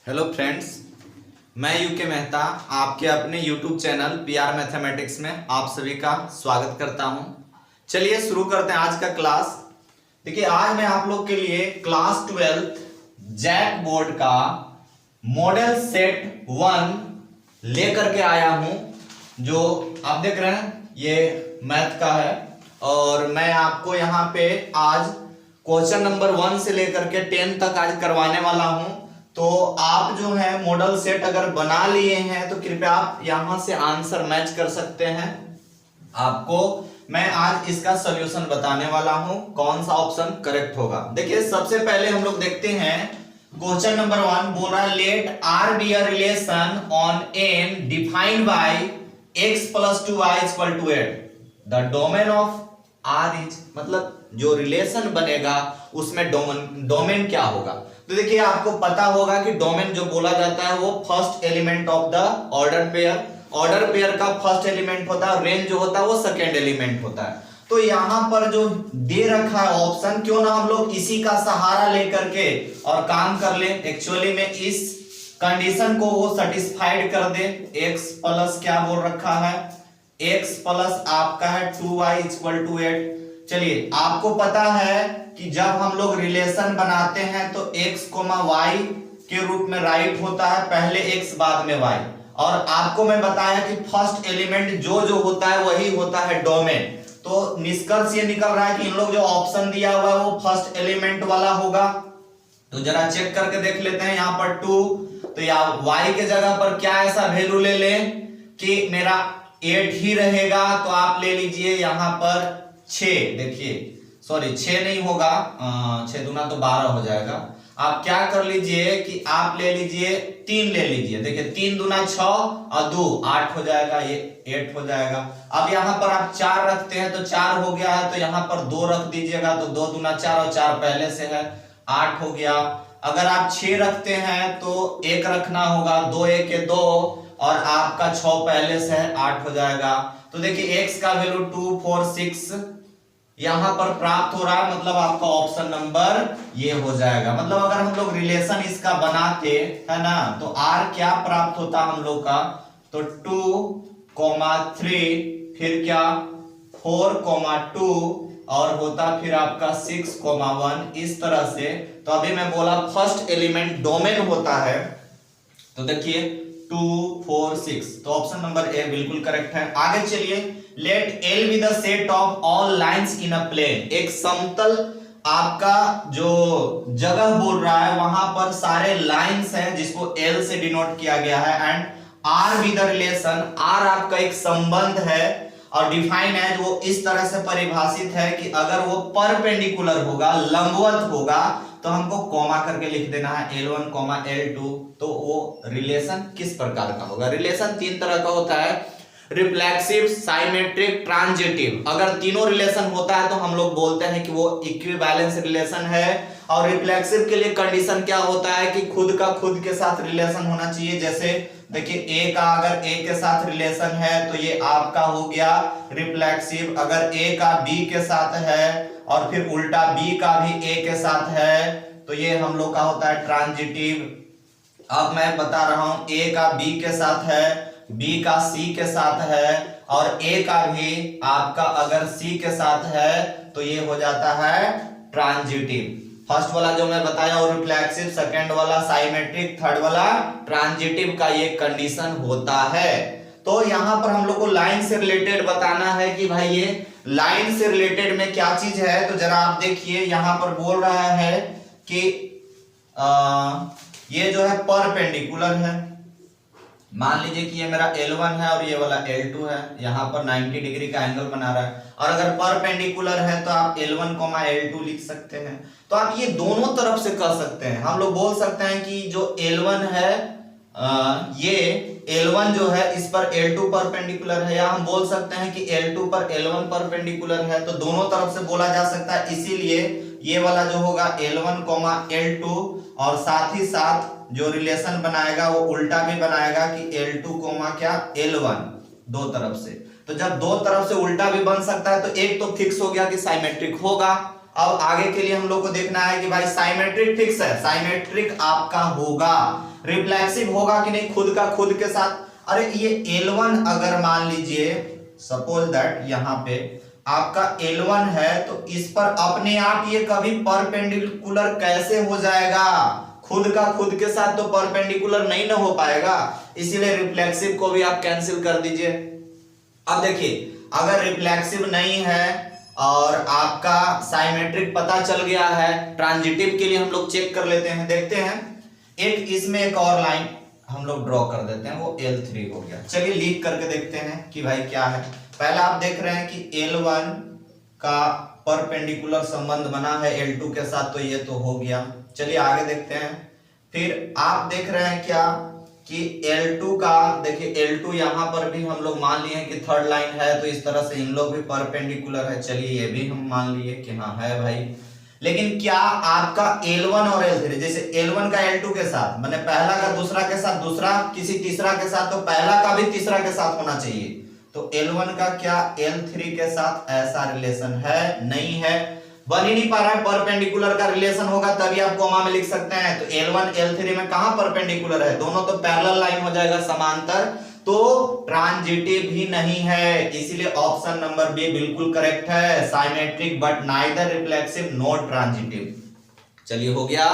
Hello friends, मैं UK Mehta आपके अपने यूट्यूब चैनल पीआर मैथमेटिक्स में आप सभी का स्वागत करता हूं। चलिए शुरू करते हैं आज का क्लास। देखिए, आज मैं आप लोग के लिए क्लास 12 जैक बोर्ड का मॉडल सेट 1 लेकर के आया हूं। जो आप देख रहे हैं ये मैथ का है और मैं आपको यहाँ पे आज क्वेश्चन नंबर 1 से लेकर के 10 तक आज करवाने वाला हूं। तो आप जो है मॉडल सेट अगर बना लिए हैं तो कृपया आप यहां से आंसर मैच कर सकते हैं। आपको मैं आज इसका सॉल्यूशन बताने वाला हूं, कौन सा ऑप्शन करेक्ट होगा। देखिए, सबसे पहले हम लोग देखते हैं क्वेश्चन नंबर 1 बोल रहा है let R be a relation on N defined by x + 2y = 8। The domain of R is, मतलब जो रिलेशन बनेगा उसमें डोमेन क्या होगा। तो देखिए, आपको पता होगा कि डोमेन जो बोला जाता है वो first element of the order pair का फर्स्ट एलिमेंट होता है, रेंज जो होता है वो सेकेंड एलिमेंट होता है। तो यहां पर जो दे रखा है ऑप्शन, क्यों ना हम लोग इसी का सहारा लेकर के और काम कर ले। एक्चुअली में इस कंडीशन को वो सेटिस्फाइड कर दे। x प्लस क्या बोल रखा है, x प्लस आपका है 2y = 8। चलिए, आपको पता है कि जब हम लोग रिलेशन बनाते हैं तो x, y के रूप में राइट होता है, पहले x बाद में y। और आपको मैं बताया कि फर्स्ट एलिमेंट जो होता है वही होता है डोमेन। तो निष्कर्ष ये निकल रहा है कि इन लोग जो ऑप्शन दिया हुआ है वो फर्स्ट एलिमेंट वाला होगा। तो जरा चेक करके देख लेते हैं। यहाँ पर 2, तो यहाँ y के जगह पर क्या ऐसा वैल्यू ले लें कि मेरा 8 ही रहेगा। तो आप ले लीजिए यहाँ पर 6। देखिए, सॉरी 6 नहीं होगा, 6 दूना तो 12 हो जाएगा। आप क्या कर लीजिए कि आप ले लीजिए 3 ले लीजिए। देखिए, 3 दूना 6 और 2 8 हो जाएगा, ये 8 हो जाएगा। अब यहाँ पर आप 4 रखते हैं तो 4 हो गया है, तो यहाँ पर 2 रख दीजिएगा। तो 2 दूना 4 और 4 पहले से है, 8 हो गया। अगर आप 6 रखते हैं तो 1 रखना होगा, 2 1 2 और आपका 6 पहले से है, 8 हो जाएगा। तो देखिए, x का वैल्यू 2 4 6 यहां पर प्राप्त हो रहा है, मतलब आपका ऑप्शन नंबर ये हो जाएगा। मतलब अगर हम लोग रिलेशन इसका बनाते है ना, तो r क्या प्राप्त होता हम लोग का, तो 2, 3 फिर क्या 4, 2 और होता फिर आपका 6, 1 इस तरह से। तो अभी मैं बोला फर्स्ट एलिमेंट डोमेन होता है। तो देखिए 2 4 6, तो ऑप्शन नंबर ए बिल्कुल करेक्ट है। आगे चलिए, let L be the set of all lines in a plane. एक समतल आपका जो जगह बोल रहा है वहां पर सारे लाइंस हैं जिसको L से डिनोट किया गया है। And R be the relation, R आपका एक संबंध है और डिफाइन है, वो इस तरह से परिभाषित है कि अगर वो परपेंडिकुलर होगा, लंबवत होगा, तो हमको कॉमा करके लिख देना है L1, L2। तो वो रिलेशन किस प्रकार का होगा। रिलेशन 3 तरह का होता है, रिफ्लेक्सिव, साइमेट्रिक, ट्रांजिटिव। अगर तीनों रिलेशन होता है तो हम लोग बोलते हैं कि वो इक्विवेलेंस रिलेशन है। और रिफ्लेक्सिव के लिए कंडीशन क्या होता है कि खुद का खुद के साथ रिलेशन होना चाहिए। जैसे देखिए, ए का अगर ए के साथ रिलेशन है तो ये आपका हो गया रिफ्लेक्सिव। अगर ए का बी के साथ है और फिर उल्टा बी का भी ए के साथ है तो ये हम लोग का होता है ट्रांजिटिव। अब मैं बता रहा हूं, ए का बी के साथ है, बी का सी के साथ है और ए का भी आपका अगर सी के साथ है तो ये हो जाता है ट्रांजिटिव। फर्स्ट वाला जो मैं बताया वो रिफ्लेक्सिव, सेकंड वाला साइमेट्रिक, थर्ड वाला ट्रांजिटिव का ये कंडीशन होता है। तो यहां पर हम लोग को लाइन से रिलेटेड बताना है कि भाई ये लाइन से रिलेटेड में क्या चीज है। तो जरा आप देखिए, यहां पर बोल रहा है कि ये जो है परपेंडिकुलर है। मान लीजिए कि ये मेरा L1 है और ये वाला L2 है, यहाँ पर 90 डिग्री का एंगल बना रहा है। और अगर परपेंडिकुलर है तो आप L1, L2 लिख सकते हैं। तो आप ये दोनों तरफ से कर सकते हैं। हम लोग बोल सकते हैं कि जो L1 है, ये L1 जो है इस पर L2 परपेंडिकुलर है, या हम बोल सकते हैं कि L2 पर L1 परपेंडिकुलर है। तो दोनों तरफ से बोला जा सकता है, इसीलिए ये वाला जो होगा L1, L2 और साथ ही साथ जो रिलेशन बनाएगा वो उल्टा भी बनाएगा कि L2, क्या L1 दो तरफ से। तो जब दो तरफ से उल्टा भी बन सकता है तो एक तो फिक्स हो गया कि साइमेट्रिक होगा। अब आगे के लिए हम लोग को देखना है कि भाई साइमेट्रिक फिक्स है, साइमेट्रिक आपका होगा, रिफ्लेक्सिव होगा कि नहीं खुद का खुद के साथ। अरे ये L1 अगर मान लीजिए सपोज दैट यहां पे आपका L1 है तो इस पर अपने आप ये कभी परपेंडिकुलर कैसे हो जाएगा, खुद का खुद के साथ तो परपेंडिकुलर नहीं ना हो पाएगा, इसीलिए रिफ्लेक्सिव को भी आप कैंसिल कर दीजिए। अब देखिए अगर रिफ्लेक्सिव नहीं है और आपका साइमेट्रिक पता चल गया है, ट्रांजिटिव के लिए हम लोग चेक कर लेते हैं, देखते हैं। एक इसमें एक और लाइन हम लोग ड्रॉ कर देते हैं, वो L3 हो गया। चलिए लीक करके देखते हैं कि भाई क्या है। पहला आप देख रहे हैं कि L1 का परपेंडिकुलर संबंध बना है L2 के साथ, तो ये तो हो गया। चलिए आगे देखते हैं। फिर आप देख रहे हैं क्या कि L2 का, देखिए L2 यहां पर भी हम लोग मान लिए हैं कि थर्ड लाइन है, तो इस तरह से इन लोग भी परपेंडिकुलर है। चलिए ये भी हम मान लिए कि हाँ है भाई। लेकिन क्या आपका L1 और L3, जैसे L1 का L2 के साथ, मैंने पहला का दूसरा के साथ, दूसरा किसी तीसरा के साथ, तो पहला का भी तीसरा के साथ होना चाहिए। तो L1 का क्या L3 के साथ ऐसा रिलेशन है? नहीं है, बन ही नहीं पा रहा है। परपेंडिकुलर का रिलेशन होगा तभी आप कॉमा में लिख सकते हैं। तो L1 L3 में कहां परपेंडिकुलर है, दोनों तो पैरेलल लाइन हो जाएगा, समांतर, तो ट्रांजिटिव भी नहीं है, इसीलिए ऑप्शन नंबर बी बिल्कुल करेक्ट है, symmetric but neither reflexive not transitive. चलिए हो गया।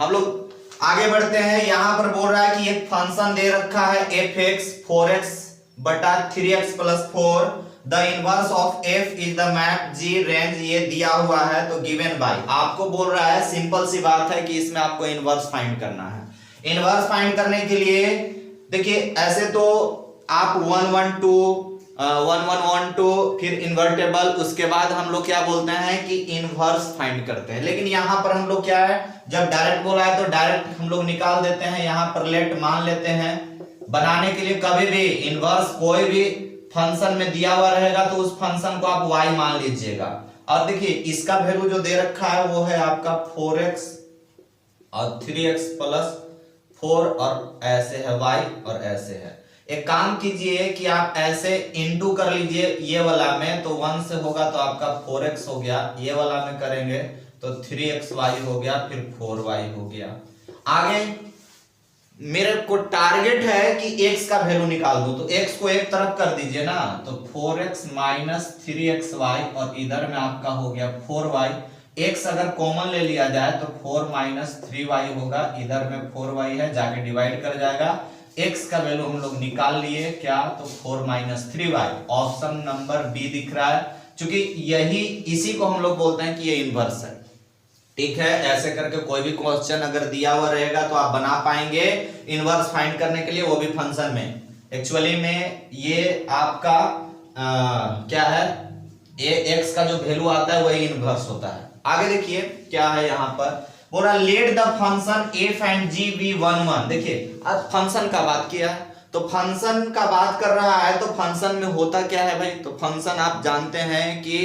हम लोग आगे बढ़ते हैं। यहां पर बोल रहा है कि एक फंक्शन दे रखा है fx 4x बटा 3x plus 4, the inverse of f is the map g range, ये दिया हुआ है, तो गिवन बाय, आपको बोल रहा है, सिंपल सी बात है कि इसमें आपको इनवर्स फाइंड करना है। इनवर्स फाइंड करने के लिए देखिए ऐसे तो आप 1 1 2 1 1 1 2 फिर इन्वर्टेबल, उसके बाद हम लोग क्या बोलते हैं कि इनवर्स फाइंड करते हैं। लेकिन यहां पर हम लोग क्या है, जब डायरेक्ट बोला है तो डायरेक्ट हम लोग निकाल देते हैं, यहां पर लेट मान लेते हैं। बनाने के लिए कभी भी इनवर्स कोई भी फंक्शन में दिया हुआ रहेगा तो उस फंक्शन को आप y मान लीजिएगा। और देखिए इसका वैल्यू जो दे रखा है वो है आपका 4x और 3x प्लस 4 और ऐसे है y और ऐसे है। एक काम कीजिए कि आप ऐसे इनटू कर लीजिए ये वाला में, तो 1 से होगा तो आपका 4x हो गया, ये वाला में करेंगे तो 3xy हो गया, फिर 4y हो गया। आगे मेरे को टारगेट है कि x का वैल्यू निकाल दो, तो x को एक तरफ कर दीजिए ना, तो 4x माइनस 3xy और इधर में आपका हो गया 4y। x अगर कॉमन ले लिया जाए तो 4 माइनस 3y होगा, इधर में 4y है, जाके डिवाइड कर जाएगा। x का वैल्यू हम लोग निकाल लिए क्या, तो 4 minus 3y, option number B दिख रहा है, क्योंकि यही इसी को हम लोग बोलते हैं कि ये इनवर्स है। ठीक है, ऐसे करके कोई भी क्वेश्चन अगर दिया हुआ रहेगा तो आप बना पाएंगे इनवर्स फाइंड करने के लिए, वो भी फंक्शन में। एक्चुअली में ये आपका क्या है, x का जो वैल्यू आता है वही इनवर्स होता है। आगे देखिए क्या है, यहां पर बोल रहा let the function f and g be 1 1। देखिए आज फंक्शन का बात किया है, तो फंक्शन का बात कर रहा है, तो फंक्शन में होता क्या है भाई, तो फंक्शन आप जानते हैं कि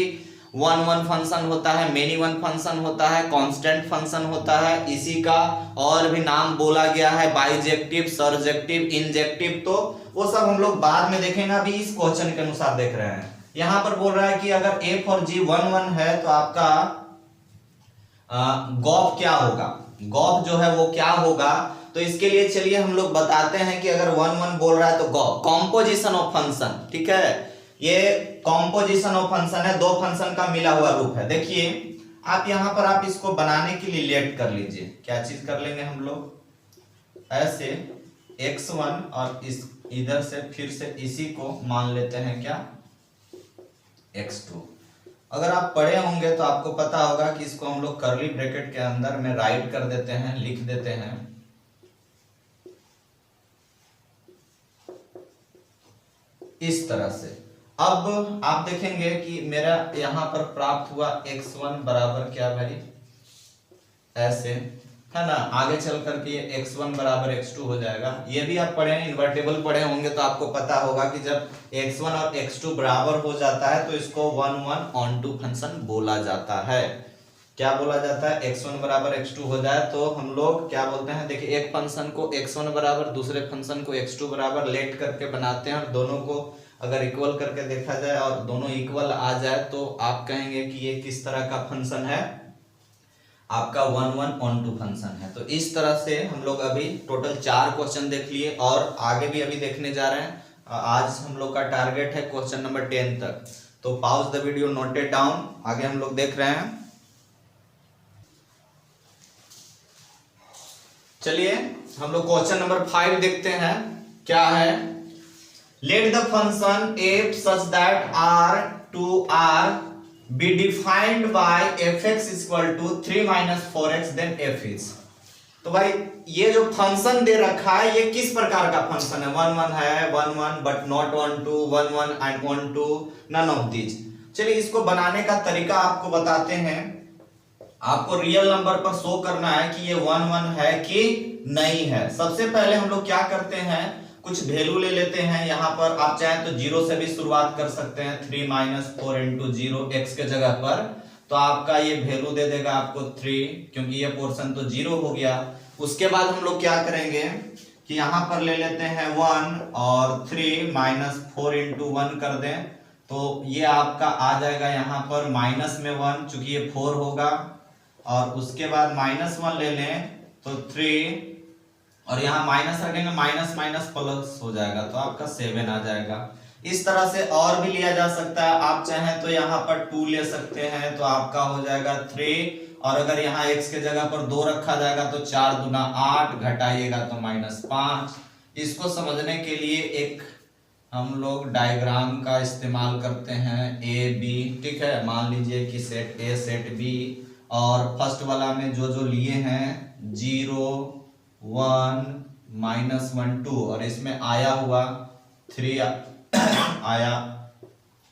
1 1 फंक्शन होता है, मेनी वन फंक्शन होता है, कांस्टेंट फंक्शन होता है, इसी का और भी नाम बोला गया है, बाइजेक्टिव, सरजेक्टिव, इंजेक्टिव, तो वो सब हम लोग बाद में देखेंगे, अभी इस क्वेश्चन के अनुसार देख रहे हैं। यहां पर बोल रहा है कि अगर f और g 1 1 है तो आपका गॉफ क्या होगा, गॉफ जो है वो क्या होगा। तो इसके लिए चलिए हम लोग बताते हैं कि अगर 1 1 बोल रहा है तो गॉफ कॉम्पोजिशन ऑफ फंक्शन, ठीक है, ये कॉम्पोजिशन ऑफ फंक्शन है, दो फंक्शन का मिला हुआ रूप है। देखिए आप यहां पर आप इसको बनाने के लिए लेट कर लीजिए, क्या चीज कर लेंगे हम लोग, ऐसे x1 और इस इधर से फिर से इसी को मान लेते हैं क्या, x2। अगर आप पढ़े होंगे तो आपको पता होगा कि इसको हम लोग कर्ली ब्रैकेट के अंदर में राइट कर देते हैं, लिख देते हैं इस तरह से। अब आप देखेंगे कि मेरा यहां पर प्राप्त हुआ x1 बराबर क्या भाई, ऐसे है ना, आगे चल करके ये x1 बराबर x2 हो जाएगा। ये भी आप पढ़े, इन्वर्टेबल पढ़े होंगे तो आपको पता होगा कि जब x1 और x2 बराबर हो जाता है तो इसको 1 1 onto फंक्शन बोला जाता है। क्या बोला जाता है, x1 बराबर x2 हो जाए तो हम लोग क्या बोलते हैं, देखिए एक फंक्शन को x1 बराबर, दूसरे फंक्शन को x2 बराबर लेट करके बनाते हैं, और दोनों को अगर इक्वल करके देखा जाए और दोनों इक्वल आ जाए तो आप कहेंगे कि ये किस तरह का फंक्शन है, आपका 1 1 ऑन टू फंक्शन है। तो इस तरह से हम लोग अभी टोटल 4 क्वेश्चन देख लिए और आगे भी अभी देखने जा रहे हैं। आज हम लोग का टारगेट है क्वेश्चन नंबर 10 तक। तो pause the video, note it down. आगे हम लोग देख रहे हैं। चलिए हम लोग क्वेश्चन नंबर 5 देखते हैं। क्या है? Let the function f such that r to r be defined by fx equal to 3 minus 4x then f is। तो भाई ये जो फंक्शन दे रखा है ये किस प्रकार का फंक्शन है? 1 1 है, 1 1 but not 1 2, 1 1 and 1 2, none of these. चलिए इसको बनाने का तरीका आपको बताते हैं। आपको रियल नंबर पर शो करना है कि ये 1 1 है कि नहीं है। सबसे पहले हम लोग क्या करते हैं, कुछ वैल्यू ले लेते हैं। यहाँ पर आप चाहें तो 0 से भी शुरुआत कर सकते हैं। 3 माइनस 4 इंटू 0 x के जगह पर, तो आपका ये वैल्यू दे देगा आपको 3, क्योंकि ये पोर्शन तो 0 हो गया। उसके बाद हम लोग क्या करेंगे कि यहाँ पर ले लेते हैं 1 और 3 माइनस 4 इंटू 1 कर दें, तो ये आपका आ जाएगा यहाँ पर माइनस में 1, चूंकि ये 4 होगा। और उसके बाद माइनस 1 ले लें तो 3, और यहाँ माइनस रखेंगे, माइनस माइनस प्लस हो जाएगा तो आपका 7 आ जाएगा। इस तरह से और भी लिया जा सकता है। आप चाहें तो यहाँ पर 2 ले सकते हैं तो आपका हो जाएगा 3, और अगर यहाँ x के जगह पर 2 रखा जाएगा तो 4 दूना 8, घटाइएगा तो -5। इसको समझने के लिए एक हम लोग डायग्राम का इस्तेमाल करते हैं, ए बी। ठीक है, मान लीजिए कि सेट ए सेट बी, और फर्स्ट वाला में जो जो लिए हैं 0 1 -1 2, और इसमें आया हुआ 3 आया,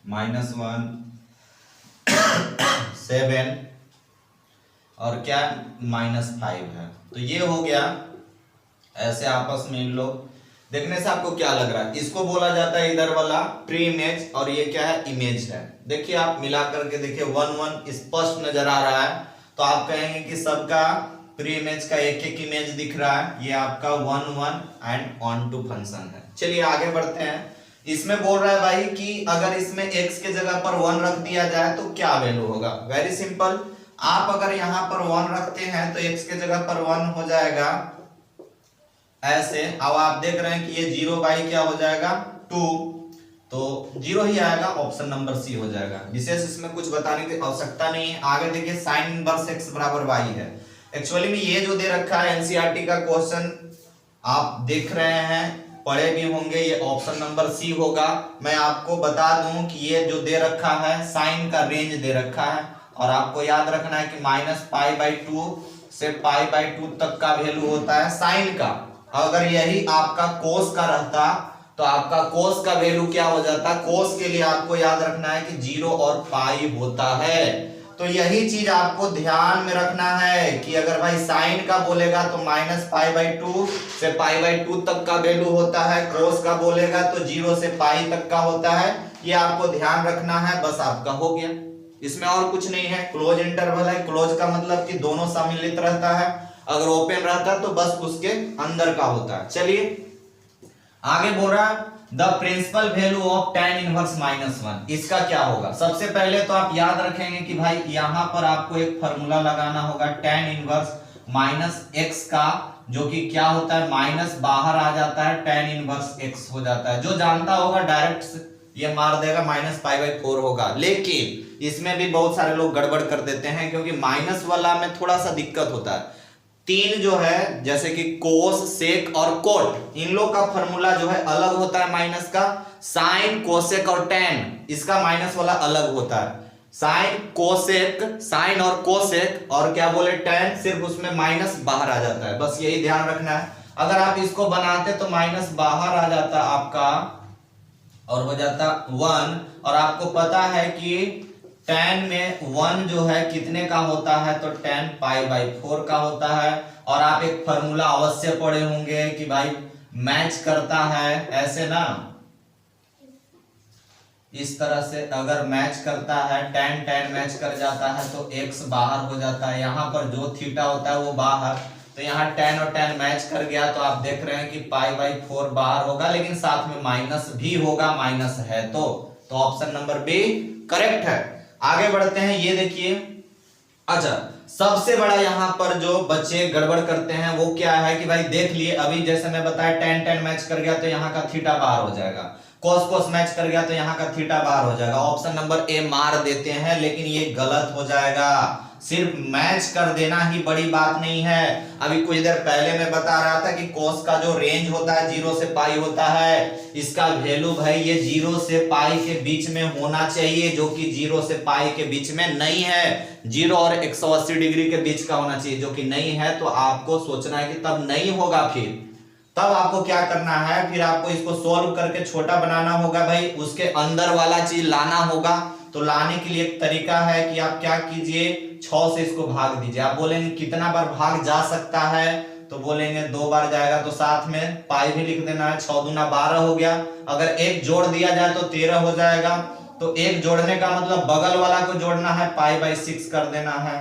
-1 7, और क्या -5 है। तो ये हो गया। ऐसे आपस में इन लोग देखने से आपको क्या लग रहा है? इसको बोला जाता है इधर वाला प्री इमेज, और ये क्या है? इमेज है। देखिए आप मिला करके देखिए 1 1 स्पष्ट नजर आ रहा है, तो आप कहेंगे कि सबका प्री इमेज का एक एक इमेज दिख रहा है। ये आपका 1 1 एंड ऑन टू फंक्शन है। चलिए आगे बढ़ते हैं। इसमें बोल रहा है भाई कि अगर इसमें x के जगह पर 1 रख दिया जाए तो क्या वैल्यू होगा? वेरी सिंपल, आप अगर यहाँ पर 1 रखते हैं तो x के जगह पर 1 हो जाएगा ऐसे। अब आप देख रहे हैं कि ये 0 बाई क्या हो जाएगा? 2, तो 0 ही आएगा, ऑप्शन नंबर सी हो जाएगा। विशेष इसमें कुछ बताने की आवश्यकता नहीं है। आगे देखिए साइन इनवर्स x बराबर y है। एक्चुअली में ये जो दे रखा है एनसीईआरटी का क्वेश्चन आप देख रहे हैं, पढ़े भी होंगे, ये ऑप्शन नंबर सी होगा। मैं आपको बता दूं कि ये जो दे रखा है साइन का रेंज दे रखा है, और आपको याद रखना है कि -π/2 से π/2 तक का वैल्यू होता है साइन का। अगर यही आपका कोस का रहता तो आपका कोस का वैल्यू क्या हो जाता? कोस के लिए आपको याद रखना है कि 0 और पाई होता है। तो यही चीज आपको ध्यान में रखना है कि अगर भाई साइन का बोलेगा तो -π/2 से π/2 तक का वैल्यू होता है, कोस का बोलेगा तो 0 से पाई तक का होता है। ये आपको ध्यान रखना है, बस आपका हो गया। इसमें और कुछ नहीं है। क्लोज इंटरवल है, क्लोज का मतलब कि दोनों सम्मिलित रहता है, अगर ओपन रहता है तो बस उसके अंदर का होता है। चलिए आगे बोल रहा है the principal value of tan inverse -1, इसका क्या होगा? सबसे पहले तो आप याद रखेंगे कि भाई यहां पर आपको एक फॉर्मूला लगाना होगा tan इनवर्स -x का, जो कि क्या होता है? माइनस बाहर आ जाता है, tan इनवर्स x हो जाता है। जो जानता होगा डायरेक्ट ये मार देगा, -π/4 होगा। लेकिन इसमें भी बहुत सारे लोग गड़बड़ कर देते हैं, क्योंकि माइनस वाला में थोड़ा सा दिक्कत होता है। 3 जो है जैसे कि कोस, सेक और कोट, इन लोग का फॉर्मूला जो है अलग होता है माइनस का। साइन, कोसेक और टैन, इसका माइनस वाला अलग होता है। साइन, कोसेक, साइन और कोसेक और क्या बोले टैन, सिर्फ उसमें माइनस बाहर आ जाता है, बस यही ध्यान रखना है। अगर आप इसको बनाते तो माइनस बाहर आ जाता आपका और हो जाता 1, और आपको पता है कि tan में 1 जो है कितने का होता है? तो tan π/4 का होता है। और आप एक फॉर्मूला अवश्य पढ़े होंगे कि भाई मैच करता है, ऐसे ना, इस तरह से अगर मैच करता है, tan मैच कर जाता है तो x बाहर हो जाता है। यहाँ पर जो थीटा होता है वो बाहर, तो यहाँ tan और tan मैच कर गया, तो आप देख रहे हैं कि π/4 बाहर होगा, लेकिन साथ में माइनस भी होगा, माइनस है तो ऑप्शन नंबर बी करेक्ट है। आगे बढ़ते हैं, ये देखिए। अच्छा सबसे बड़ा यहाँ पर जो बच्चे गड़बड़ करते हैं वो क्या है कि भाई देख लिए, अभी जैसे मैं बताया tan tan मैच कर गया तो यहाँ का थीटा बाहर हो जाएगा, cos cos मैच कर गया तो यहाँ का थीटा बाहर हो जाएगा। ऑप्शन नंबर ए मार देते हैं, लेकिन ये गलत हो जाएगा। सिर्फ मैच कर देना ही बड़ी बात नहीं है। अभी कुछ देर पहले मैं बता रहा था कि cos का जो रेंज होता है 0 से पाई होता है, इसका वैल्यू भाई ये 0 से पाई के बीच में होना चाहिए, जो कि 0 से पाई के बीच में नहीं है। 0 और 180 डिग्री के बीच का होना चाहिए, जो कि नहीं है। तो आपको सोचना है कि तब नहीं होगा, फिर तब आपको क्या करना है, फिर आपको इसको सोल्व करके छोटा बनाना होगा भाई, उसके अंदर वाला चीज लाना होगा। तो लाने के लिए एक तरीका है कि आप क्या कीजिए, 6 से इसको भाग दीजिए। आप बोलेंगे कितना बार भाग जा सकता है, तो बोलेंगे 2 बार जाएगा, तो साथ में पाई भी लिख देना है। 6 दूना 12 हो गया। अगर 1 जोड़ दिया जाए तो 13 हो जाएगा। तो 1 जोड़ने का मतलब बगल वाला को जोड़ना है, पाई बाई 6 कर देना है।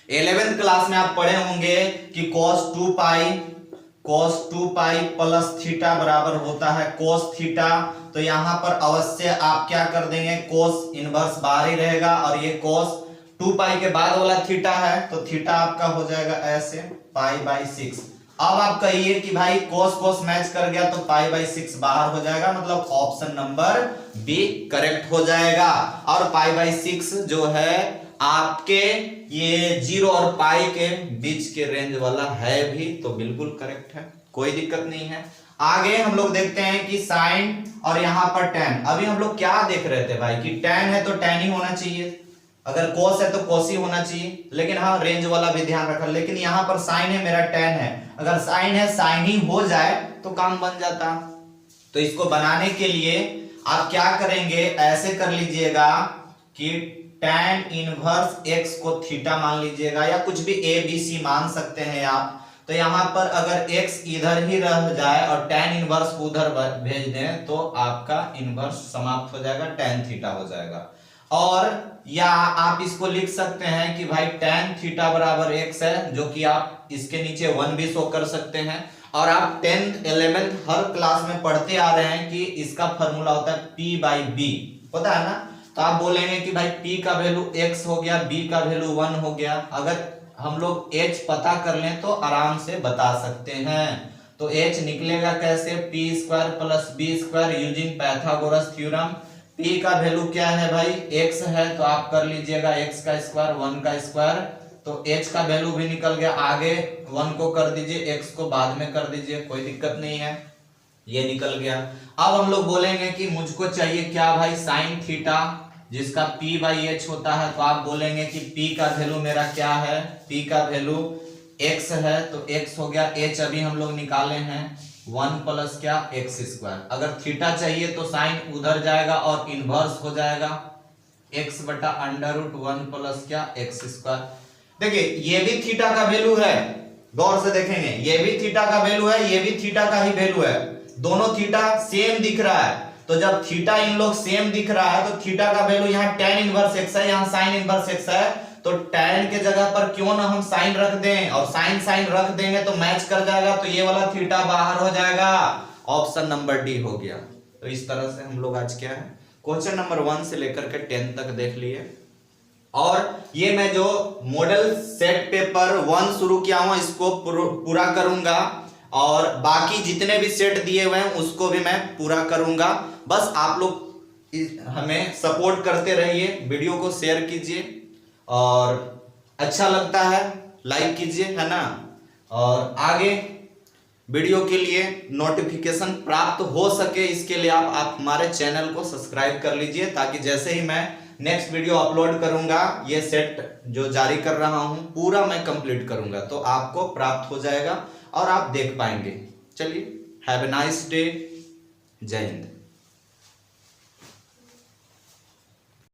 11th क्लास में आप पढ़े होंगे कि cos 2 पाई प्लस थीटा बराबर होता है cos थीटा। तो यहां पर अवश्य आप क्या कर देंगे, cos इनवर्स बाहर ही रहेगा, और ये cos 2 पाई के बाद वाला थीटा है, तो थीटा आपका हो जाएगा ऐसे पाई बाई 6। अब आप कहिए कि भाई cos cos मैच कर गया तो पाई बाई 6 बाहर हो जाएगा, मतलब ऑप्शन नंबर बी करेक्ट हो जाएगा। और पाई बाई 6 जो है आपके ये 0 और पाई के बीच के रेंज वाला है भी, तो बिल्कुल करेक्ट है, कोई दिक्कत नहीं है। आगे हम लोग देखते हैं कि साइन और यहाँ पर tan। अभी हम लोग क्या देख रहे थे भाई कि tan है तो tan ही होना चाहिए, अगर cos है तो cos ही होना चाहिए, लेकिन हाँ रेंज वाला भी ध्यान रखा। लेकिन यहाँ पर साइन है, मेरा tan है, अगर साइन है साइन ही हो जाए तो काम बन जाता। तो इसको बनाने के लिए आप क्या करेंगे, ऐसे कर लीजिएगा कि tan इनवर्स x को थीटा मान लीजिएगा, या कुछ भी a b c मान सकते हैं आप। तो यहाँ पर अगर x इधर ही रह जाए और tan इनवर्स उधर भेज दें तो आपका इनवर्स समाप्त हो जाएगा, tan थीटा हो जाएगा। और या आप इसको लिख सकते हैं कि भाई tan थीटा बराबर x है, जो कि आप इसके नीचे 1 भी शो कर सकते हैं। और आप 10th 11th हर क्लास में पढ़ते आ रहे हैं कि इसका फॉर्मूला होता है p बाई बी, पता है ना। तो आप बोलेंगे कि भाई p का वैल्यू x हो गया, b का वैल्यू 1 हो गया। अगर हम लोग h पता कर लें तो आराम से बता सकते हैं। तो h निकलेगा कैसे, p square plus b square using Pythagoras theorem. p का वैल्यू क्या है भाई, x है, तो आप कर लीजिएगा x का स्क्वायर 1 का स्क्वायर, तो h का वैल्यू भी निकल गया। आगे 1 को कर दीजिए, x को बाद में कर दीजिए, कोई दिक्कत नहीं है, ये निकल गया। अब हम लोग बोलेंगे कि मुझको चाहिए क्या भाई, साइन थीटा, जिसका p बाई एच होता है। तो आप बोलेंगे कि p का वैल्यू मेरा क्या है, p का वैल्यू x है, तो x हो गया, h अभी हम लोग निकाले हैं 1 प्लस क्या x स्क्वायर। अगर थीटा चाहिए तो साइन उधर जाएगा और इनवर्स हो जाएगा x बटा अंडर रूट 1 प्लस क्या x स्क्वायर। देखिए ये भी थीटा का वैल्यू है, गौर से देखेंगे, ये भी थीटा का वैल्यू है, ये भी थीटा का ही वैल्यू है, दोनों थीटा सेम दिख रहा है। तो जब थीटा इन लोग सेम दिख रहा है तो थीटा का वैल्यू यहाँ tan इनवर्स x है, यहाँ sin इनवर्स x है, तो tan के जगह पर क्यों ना हम sin रख दें, और sin रख देंगे तो मैच कर जाएगा, तो ये वाला थीटा बाहर हो जाएगा। ऑप्शन नंबर डी हो गया। तो इस तरह से हम लोग आज क्या है, क्वेश्चन नंबर 1 से लेकर के 10 तक देख लिए। और ये मैं जो मॉडल सेट पेपर 1 शुरू किया हूं इसको पूरा करूंगा, और बाकी जितने भी सेट दिए हुए हैं उसको भी मैं पूरा करूंगा। बस आप लोग हमें सपोर्ट करते रहिए, वीडियो को शेयर कीजिए, और अच्छा लगता है लाइक कीजिए, है ना। और आगे वीडियो के लिए नोटिफिकेशन प्राप्त हो सके, इसके लिए आप हमारे चैनल को सब्सक्राइब कर लीजिए, ताकि जैसे ही मैं नेक्स्ट वीडियो अपलोड करूंगा, ये सेट जो जारी कर रहा हूं पूरा मैं कंप्लीट करूंगा, तो आपको प्राप्त हो जाएगा और आप देख पाएंगे। चलिए, हैव ए नाइस डे, जय हिंद।